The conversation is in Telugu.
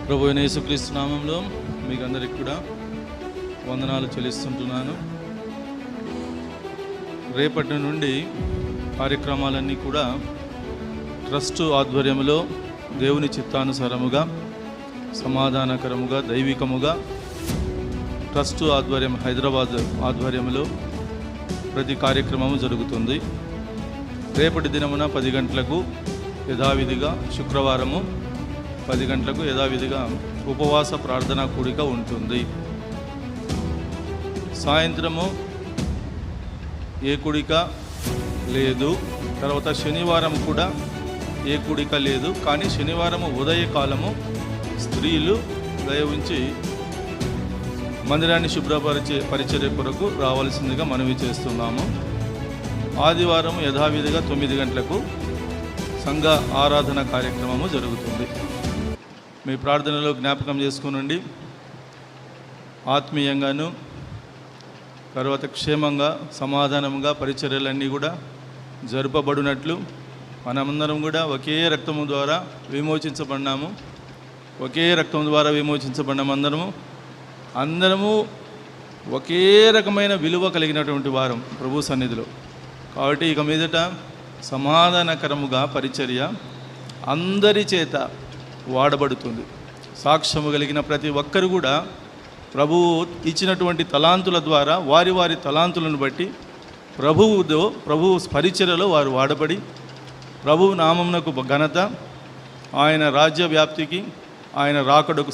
ప్రభు అయిన యేసుక్రీస్తు నామంలో మీకు అందరికి కూడా వందనాలు చెల్లిస్తుంటున్నాను. రేపటి నుండి కార్యక్రమాలన్నీ కూడా ట్రస్ట్ ఆధ్వర్యంలో దేవుని చిత్తానుసారముగా సమాధానకరముగా దైవికముగా ట్రస్ట్ ఆధ్వర్యం హైదరాబాద్ ఆధ్వర్యంలో ప్రతి కార్యక్రమము జరుగుతుంది. రేపటి దినమున 10 గంటలకు యథావిధిగా శుక్రవారము 10 గంటలకు యథావిధిగా ఉపవాస ప్రార్థనా కూడిక ఉంటుంది. సాయంత్రము ఏ కూడిక లేదు. తర్వాత శనివారం కూడా ఏ కూడిక లేదు. కానీ శనివారము ఉదయకాలము స్త్రీలు దయవుంచి మందిరాన్ని పరిచర్య కొరకు రావాల్సిందిగా మనవి చేస్తున్నాము. ఆదివారం యథావిధిగా 9 గంటలకు సంఘ ఆరాధన కార్యక్రమము జరుగుతుంది. మీ ప్రార్థనలో జ్ఞాపకం చేసుకునండి. ఆత్మీయంగాను తర్వాత క్షేమంగా సమాధానంగా పరిచర్యలన్నీ కూడా జరుపబడినట్లు మనమందరం కూడా ఒకే రక్తము ద్వారా విమోచించబడినాము. ఒకే రక్తం ద్వారా విమోచించబడిన అందరము ఒకే రకమైన విలువ కలిగినటువంటి వారం ప్రభు సన్నిధిలో. కాబట్టి ఇక మీదట సమాధానకరముగా పరిచర్య అందరి చేత వాడబడుతుంది. సాక్ష్యము కలిగిన ప్రతి ఒక్కరు కూడా ప్రభువు ఇచ్చినటువంటి తలాంతుల ద్వారా వారి వారి తలాంతులను బట్టి ప్రభువు పరిచర్యలో వారు వాడబడి ప్రభువు నామమునకు ఘనత, ఆయన రాజ్య వ్యాప్తికి, ఆయన రాకడకు